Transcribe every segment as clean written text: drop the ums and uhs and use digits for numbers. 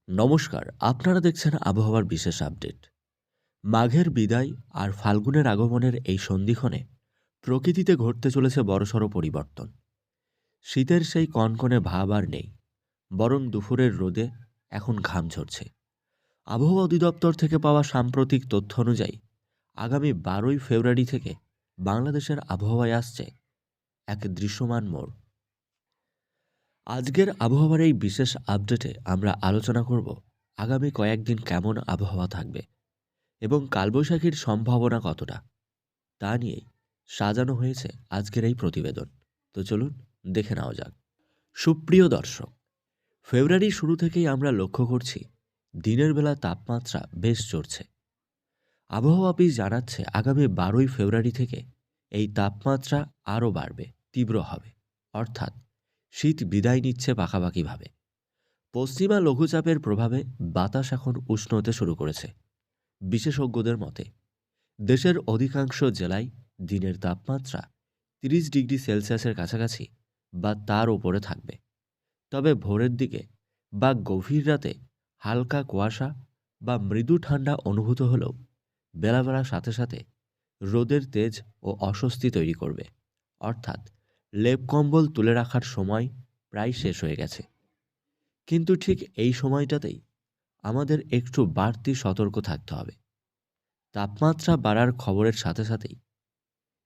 নমস্কার, আপনারা দেখছেন আবহাওয়ার বিশেষ আপডেট। মাঘের বিদায় আর ফাল্গুনের আগমনের এই সন্ধিক্ষণে প্রকৃতিতে ঘটতে চলেছে বড়সড় পরিবর্তন। শীতের সেই কনকনে ভাব আর নেই, বরং দুপুরের রোদে এখন ঘাম ঝরছে। আবহাওয়া অধিদপ্তর থেকে পাওয়া সাম্প্রতিক তথ্য অনুযায়ী আগামী 12ই ফেব্রুয়ারি থেকে বাংলাদেশের আবহাওয়ায় আসছে এক দৃশ্যমান মোড়। আজকের আবহাওয়ার এই বিশেষ আপডেটে আমরা আলোচনা করব আগামী কয়েকদিন কেমন আবহাওয়া থাকবে এবং কালবৈশাখীর সম্ভাবনা কতটা, তা নিয়েই সাজানো হয়েছে আজকের এই প্রতিবেদন। তো চলুন দেখে নেওয়া যাক। সুপ্রিয় দর্শক, ফেব্রুয়ারির শুরু থেকেই আমরা লক্ষ্য করছি দিনের বেলা তাপমাত্রা বেশ চড়ছে। আবহাওয়া অফিস জানাচ্ছে আগামী 12ই ফেব্রুয়ারি থেকে এই তাপমাত্রা আরও বাড়বে, তীব্র হবে, অর্থাৎ শীত বিদায় নিচ্ছে পাকাপাকিভাবে। পশ্চিমা লঘুচাপের প্রভাবে বাতাস এখন উষ্ণ হতে শুরু করেছে। বিশেষজ্ঞদের মতে দেশের অধিকাংশ জেলায় দিনের তাপমাত্রা 30 ডিগ্রি সেলসিয়াসের কাছাকাছি বা তার ওপরে থাকবে। তবে ভোরের দিকে বা গভীর রাতে হালকা কুয়াশা বা মৃদু ঠান্ডা অনুভূত হলেও বেলা বাড়ার সাথে সাথে রোদের তেজ ও অস্বস্তি তৈরি করবে, অর্থাৎ লেপ কম্বল তুলে রাখার সময় প্রায় শেষ হয়ে গেছে। কিন্তু ঠিক এই সময়টাতেই আমাদের একটু বাড়তি সতর্ক থাকতে হবে। তাপমাত্রা বাড়ার খবরের সাথে সাথেই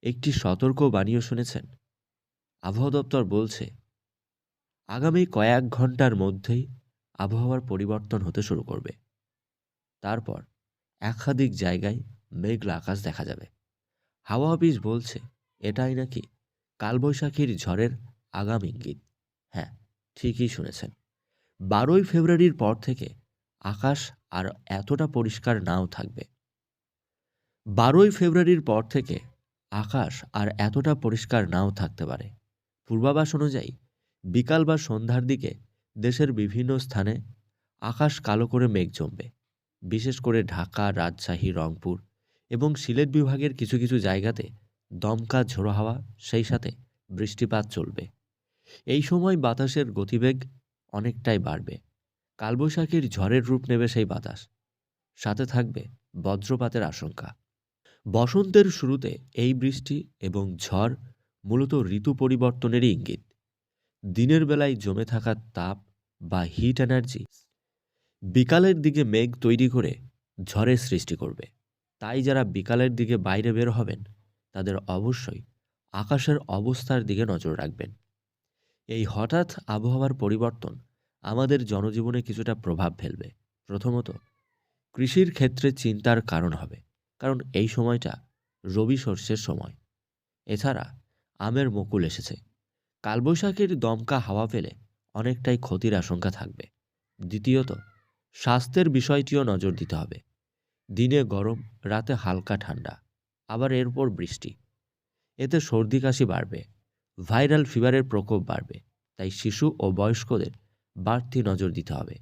একটি সতর্ক বাণীও শুনেছেন। আবহাওয়া দপ্তর বলছে আগামী কয়েক ঘন্টার মধ্যেই আবহাওয়ার পরিবর্তন হতে শুরু করবে। তারপর একাধিক জায়গায় মেঘলা আকাশ দেখা যাবে। হাওয়া অফিস বলছে এটাই নাকি কালবৈশাখীর ঝড়ের আগাম ইঙ্গিত। হ্যাঁ, ঠিকই শুনেছেন। 12ই ফেব্রুয়ারির পর থেকে আকাশ আর এতটা পরিষ্কার নাও থাকবে। 12ই ফেব্রুয়ারির পর থেকে আকাশ আর এতটা পরিষ্কার নাও থাকতে পারে। পূর্বাভাস অনুযায়ী বিকাল বা সন্ধ্যার দিকে দেশের বিভিন্ন স্থানে আকাশ কালো করে মেঘ জমবে। বিশেষ করে ঢাকা, রাজশাহী, রংপুর এবং সিলেট বিভাগের কিছু কিছু জায়গাতে দমকা ঝোড়ো হাওয়া, সেই সাথে বৃষ্টিপাত চলবে। এই সময় বাতাসের গতিবেগ অনেকটাই বাড়বে। কালবৈশাখীর ঝড়ের রূপ নেবে সেই বাতাস, সাথে থাকবে বজ্রপাতের আশঙ্কা। বসন্তের শুরুতে এই বৃষ্টি এবং ঝড় মূলত ঋতু পরিবর্তনেরই ইঙ্গিত। দিনের বেলায় জমে থাকা তাপ বা হিট এনার্জি বিকালের দিকে মেঘ তৈরি করে ঝড়ের সৃষ্টি করবে। তাই যারা বিকালের দিকে বাইরে বের হবেন তাদের অবশ্যই আকাশের অবস্থার দিকে নজর রাখবেন। এই হঠাৎ আবহাওয়ার পরিবর্তন আমাদের জনজীবনে কিছুটা প্রভাব ফেলবে। প্রথমত, কৃষির ক্ষেত্রে চিন্তার কারণ হবে, কারণ এই সময়টা রবি শস্যের সময়। এছাড়া আমের মুকুল এসেছে। কালবৈশাখীর দমকা হাওয়া পেলে অনেকটাই ক্ষতির আশঙ্কা থাকবে। দ্বিতীয়ত, স্বাস্থ্যের বিষয়টিও নজর দিতে হবে। দিনে গরম, রাতে হালকা ঠান্ডা, আবার এরপর বৃষ্টি, এতে সর্দি কাশি বাড়বে, ভাইরাল ফিভারের প্রকোপ বাড়বে। তাই শিশু ও বয়স্কদের বাড়তি নজর দিতে হবে।